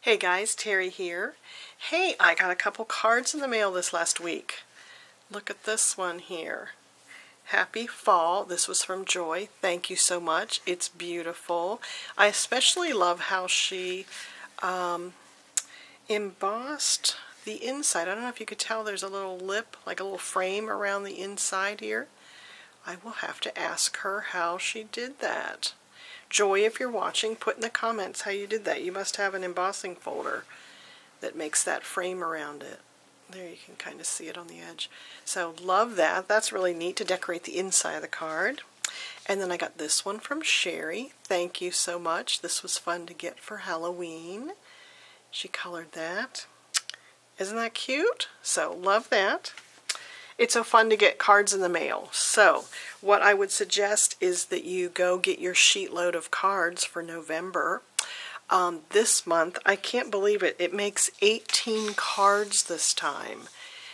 Hey guys, Terry here. Hey, I got a couple cards in the mail this last week. Look at this one here. Happy Fall. This was from Joy. Thank you so much. It's beautiful. I especially love how she embossed the inside. I don't know if you could tell there's a little lip, like a little frame around the inside here. I will have to ask her how she did that. Joy, if you're watching, put in the comments how you did that. You must have an embossing folder that makes that frame around it. There, you can kind of see it on the edge. So, love that. That's really neat to decorate the inside of the card. And then I got this one from Sherry. Thank you so much. This was fun to get for Halloween. She colored that. Isn't that cute? So, love that. It's so fun to get cards in the mail. So, what I would suggest is that you go get your sheet load of cards for November. This month, I can't believe it, it makes 18 cards this time.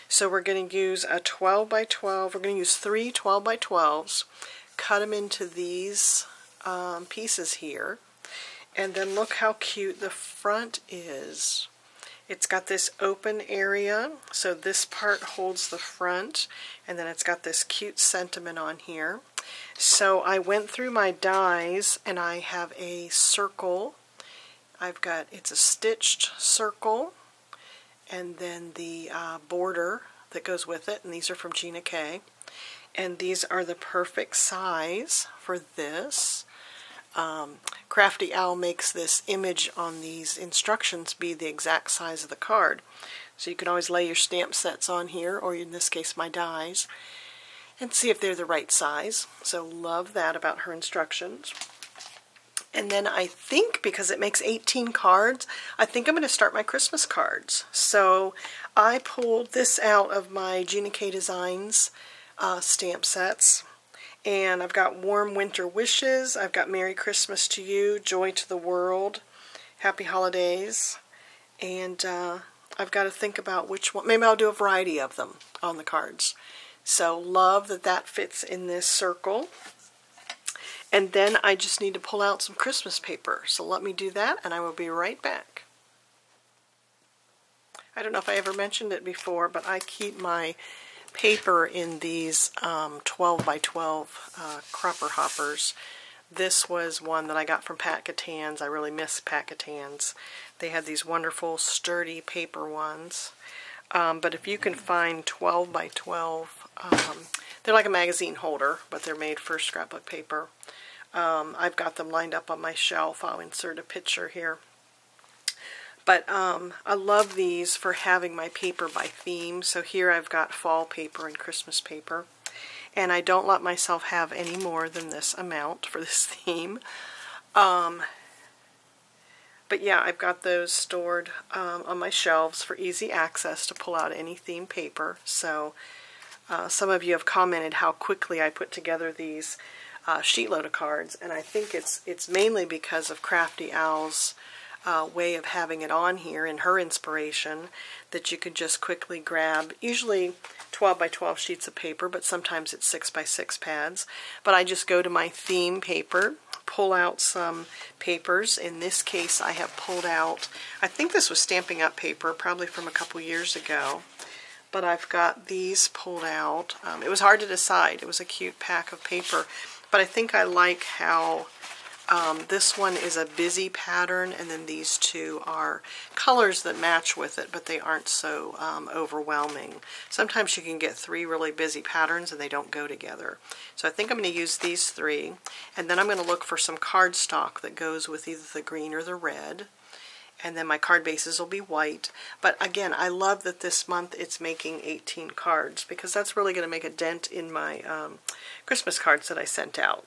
So we're going to use a 12 by 12, we're going to use 3 12 by 12s, cut them into these pieces here, and then look how cute the front is. It's got this open area, so this part holds the front, and then it's got this cute sentiment on here. So I went through my dies, and I have a circle. It's a stitched circle, and then the border that goes with it, and these are from Gina K. And these are the perfect size for this. Crafty Owl makes this image on these instructions be the exact size of the card. So you can always lay your stamp sets on here, or in this case my dies, and see if they're the right size. So love that about her instructions. And then I think, because it makes 18 cards, I think I'm going to start my Christmas cards. So I pulled this out of my Gina K Designs stamp sets. And I've got Warm Winter Wishes, I've got Merry Christmas to You, Joy to the World, Happy Holidays, and I've got to think about which one. Maybe I'll do a variety of them on the cards. So love that that fits in this circle. And then I just need to pull out some Christmas paper. So let me do that, and I will be right back. I don't know if I ever mentioned it before, but I keep my paper in these 12 by 12 cropper hoppers. This was one that I got from Pat Catan's. I really miss Pat Catan's. They had these wonderful sturdy paper ones. But if you can find 12 by 12, they're like a magazine holder, but they're made for scrapbook paper. I've got them lined up on my shelf. I'll insert a picture here. But I love these for having my paper by theme. So here I've got fall paper and Christmas paper. And I don't let myself have any more than this amount for this theme. But yeah, I've got those stored on my shelves for easy access to pull out any theme paper. So some of you have commented how quickly I put together these sheet load of cards. And I think it's mainly because of Crafty Owl's way of having it on here and her inspiration, that you could just quickly grab, usually 12 by 12 sheets of paper, but sometimes it's 6 by 6 pads. But I just go to my theme paper, pull out some papers. In this case I have pulled out, I think this was Stampin' Up! Paper, probably from a couple years ago. But I've got these pulled out. It was hard to decide. It was a cute pack of paper. But I think I like how this one is a busy pattern, and then these two are colors that match with it, but they aren't so overwhelming. Sometimes you can get 3 really busy patterns and they don't go together. So I think I'm going to use these 3, and then I'm going to look for some cardstock that goes with either the green or the red. And then my card bases will be white. But again, I love that this month it's making 18 cards, because that's really going to make a dent in my Christmas cards that I send out.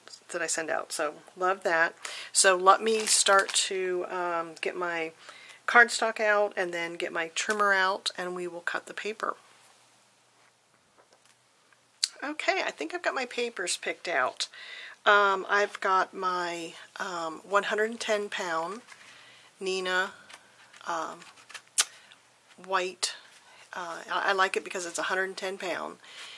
So love that. So let me start to get my cardstock out, and then get my trimmer out, and we will cut the paper. Okay, I think I've got my papers picked out. I've got my 110 pound Nina white. I like it because it's 110 pound.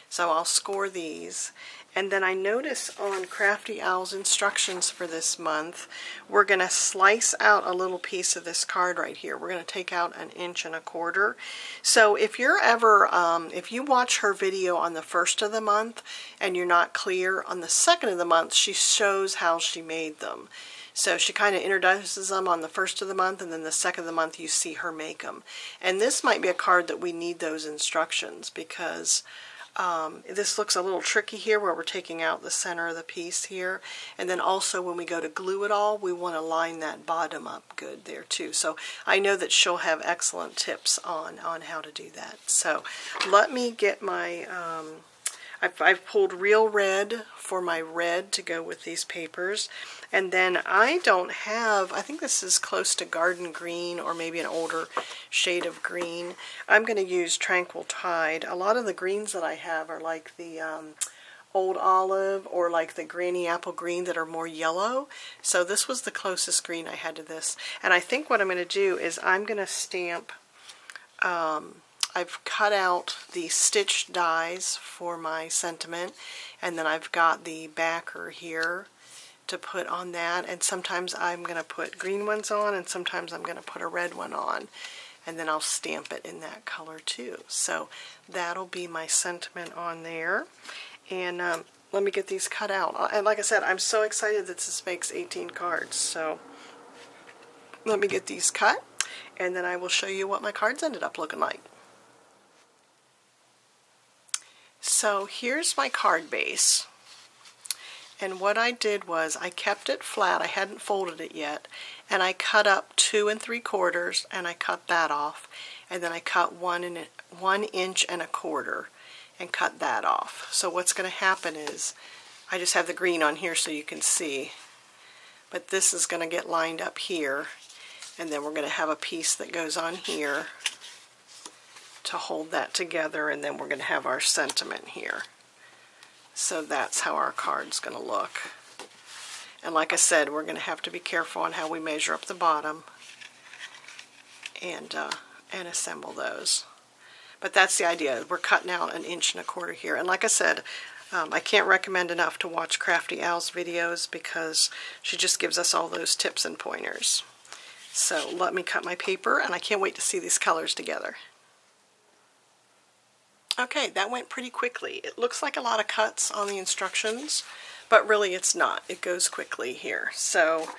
So I'll score these. And then I notice on Crafty Owl's instructions for this month, we're going to slice out a little piece of this card right here. We're going to take out 1 1/4 inches. So if you're ever, if you watch her video on the 1st of the month and you're not clear, on the 2nd of the month she shows how she made them. So she kind of introduces them on the 1st of the month, and then the 2nd of the month you see her make them. And this might be a card that we need those instructions, because this looks a little tricky here where we're taking out the center of the piece here. And then also when we go to glue it all, we want to line that bottom up good there too. So I know that she'll have excellent tips on how to do that. So let me get my, I've pulled real red for my red to go with these papers. And then I don't have, I think this is close to garden green or maybe an older shade of green. I'm going to use Tranquil Tide. A lot of the greens that I have are like the old olive or like the granny apple green that are more yellow. So this was the closest green I had to this. And I think what I'm going to do is I'm going to stamp, I've cut out the stitched dies for my sentiment, and then I've got the backer here to put on that, and sometimes I'm going to put green ones on and sometimes I'm going to put a red one on, and then I'll stamp it in that color too. So that'll be my sentiment on there. And let me get these cut out. And like I said, I'm so excited that this makes 18 cards. So let me get these cut, and then I will show you what my cards ended up looking like. So here's my card base. And what I did was I kept it flat. I hadn't folded it yet. And I cut up 2 3/4 and I cut that off. And then I cut 1 1/4 inches and cut that off. So what's going to happen is, I just have the green on here so you can see. But this is going to get lined up here. And then we're going to have a piece that goes on here to hold that together. And then we're going to have our sentiment here. So that's how our card's going to look. And like I said, we're going to have to be careful on how we measure up the bottom and assemble those. But that's the idea. We're cutting out 1 1/4 inches here. And like I said, I can't recommend enough to watch Crafty Owl's videos because she just gives us all those tips and pointers. So let me cut my paper, and I can't wait to see these colors together. Okay, that went pretty quickly. It looks like a lot of cuts on the instructions, but really it's not. It goes quickly here. So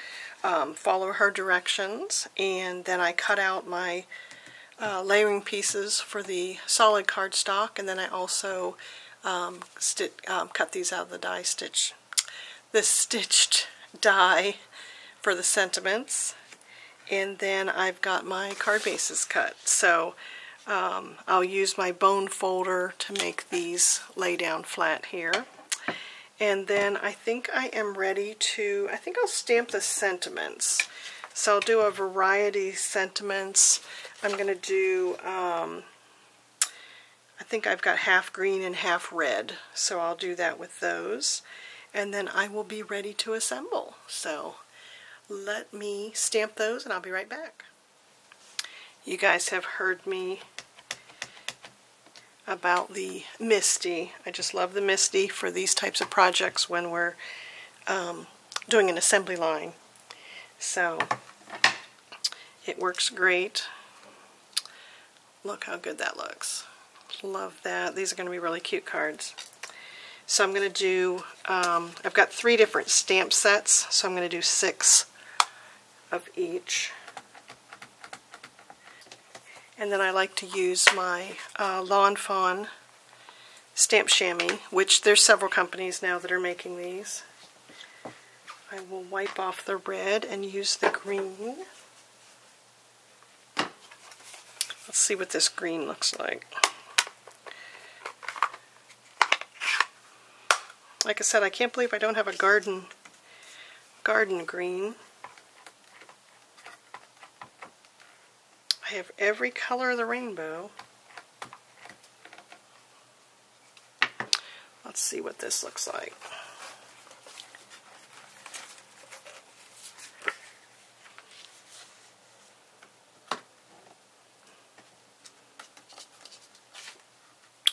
follow her directions, and then I cut out my layering pieces for the solid cardstock, and then I also cut these out of the die stitch, the stitched die for the sentiments, and then I've got my card bases cut. So I'll use my bone folder to make these lay down flat here. And then I think I am ready to, I think I'll stamp the sentiments. So I'll do a variety sentiments. I'm going to do, I think I've got half green and half red. So I'll do that with those. And then I will be ready to assemble. So let me stamp those and I'll be right back. You guys have heard me about the Misty. I just love the Misty for these types of projects when we're doing an assembly line. So it works great. Look how good that looks. Love that. These are going to be really cute cards. So I'm going to do, I've got 3 different stamp sets, so I'm going to do 6 of each. And then I like to use my Lawn Fawn stamp chamois, which there's several companies now that are making these. I will wipe off the red and use the green. Let's see what this green looks like. Like I said, I can't believe I don't have a garden green. I have every color of the rainbow. Let's see what this looks like.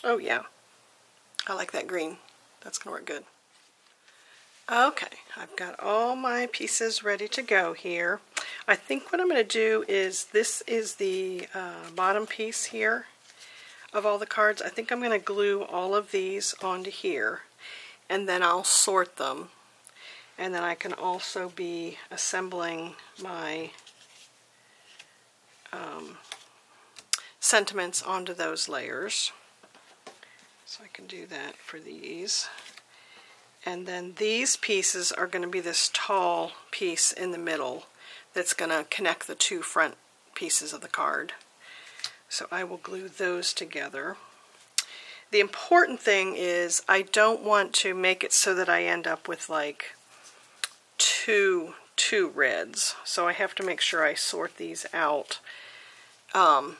Oh yeah, I like that green. That's going to work good. Okay, I've got all my pieces ready to go here. I think what I'm going to do is, this is the bottom piece here of all the cards. I think I'm going to glue all of these onto here, and then I'll sort them. And then I can also be assembling my sentiments onto those layers. So I can do that for these. And then these pieces are going to be this tall piece in the middle that's going to connect the two front pieces of the card. So I will glue those together. The important thing is I don't want to make it so that I end up with like two reds. So I have to make sure I sort these out. And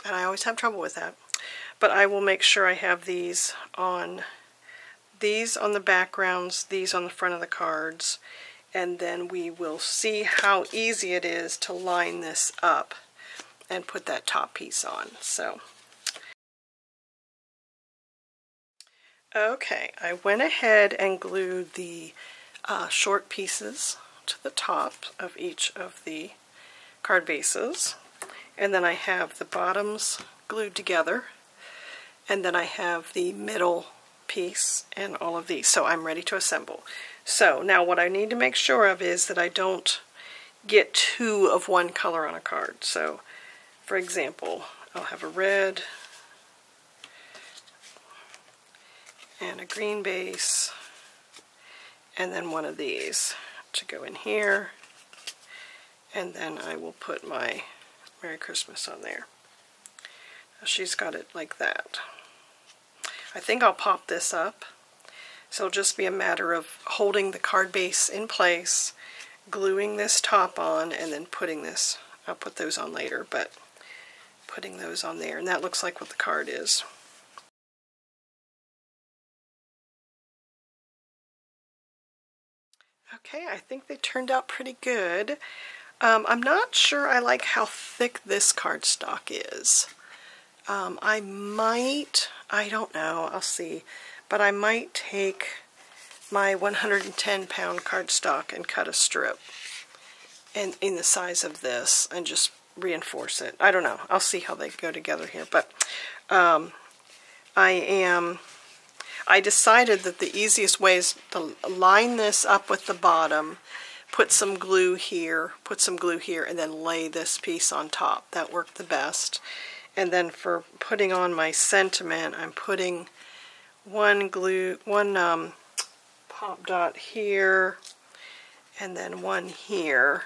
I always have trouble with that. But I will make sure I have these on the backgrounds, these on the front of the cards, and then we will see how easy it is to line this up and put that top piece on. So, okay, I went ahead and glued the short pieces to the top of each of the card bases, and then I have the bottoms glued together, and then I have the middle piece and all of these. So I'm ready to assemble. So now what I need to make sure of is that I don't get two of one color on a card. So for example, I'll have a red and a green base, and then one of these to go in here, and then I will put my Merry Christmas on there. Now she's got it like that. I think I'll pop this up, so it'll just be a matter of holding the card base in place, gluing this top on, and then putting this, I'll put those on later, but putting those on there, and that looks like what the card is. Okay, I think they turned out pretty good. I'm not sure I like how thick this cardstock is. I don't know, I'll see, but I might take my 110-pound cardstock and cut a strip in the size of this and just reinforce it. I don't know, I'll see how they go together here, but I decided that the easiest way is to line this up with the bottom, put some glue here, and then lay this piece on top. That worked the best. And then for putting on my sentiment, I'm putting one pop dot here, and then one here.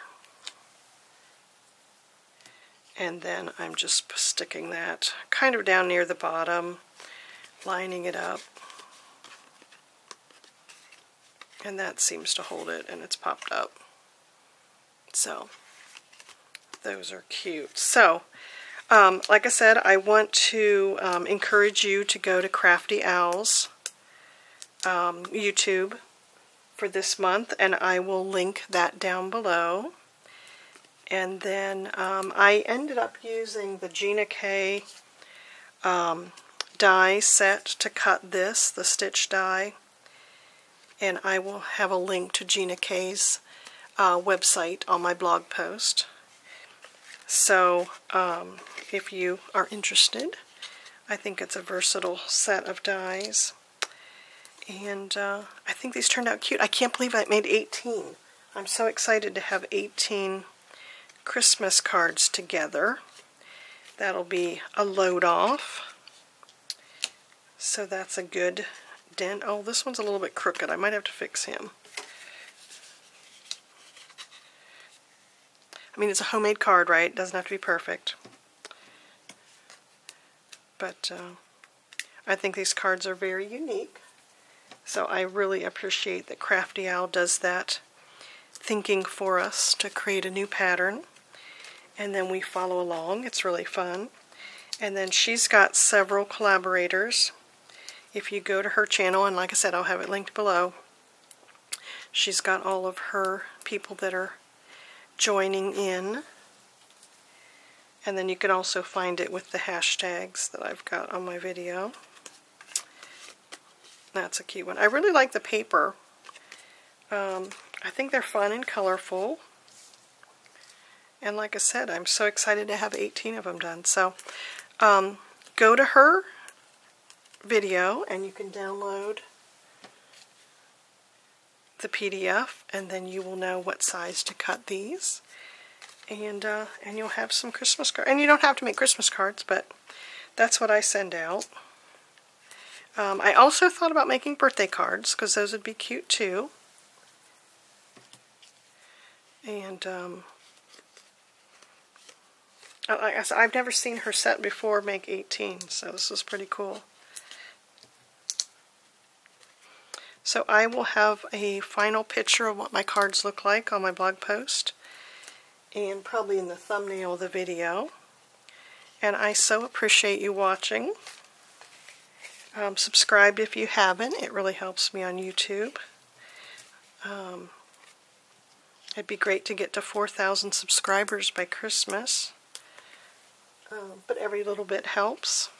And then I'm just sticking that kind of down near the bottom, lining it up. And that seems to hold it, and it's popped up. So, those are cute. So, like I said, I want to encourage you to go to Crafty Owl's YouTube for this month, and I will link that down below. And then I ended up using the Gina K die set to cut this, the stitch die, and I will have a link to Gina K's website on my blog post. So if you are interested, I think it's a versatile set of dies, and I think these turned out cute. I can't believe I made 18. I'm so excited to have 18 Christmas cards together. That'll be a load off. So that's a good dent. Oh, this one's a little bit crooked. I might have to fix him. I mean, it's a homemade card, right? It doesn't have to be perfect. But I think these cards are very unique. So I really appreciate that Crafty Owl does that thinking for us to create a new pattern. And then we follow along. It's really fun. And then she's got several collaborators. If you go to her channel, and like I said, I'll have it linked below, she's got all of her people that are joining in. And then you can also find it with the hashtags that I've got on my video. That's a cute one. I really like the paper. I think they're fun and colorful. And like I said, I'm so excited to have 18 of them done. So go to her video and you can download the PDF, and then you will know what size to cut these. And you'll have some Christmas cards. And you don't have to make Christmas cards, but that's what I send out. I also thought about making birthday cards, because those would be cute too. And like I said, I've never seen her set before make 18, so this is pretty cool. So I will have a final picture of what my cards look like on my blog post, and probably in the thumbnail of the video. And I so appreciate you watching. Subscribe if you haven't. It really helps me on YouTube. It'd be great to get to 4,000 subscribers by Christmas. But every little bit helps.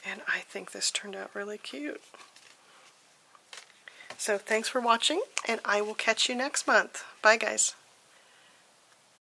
And I think this turned out really cute. So thanks for watching, and I will catch you next month. Bye, guys.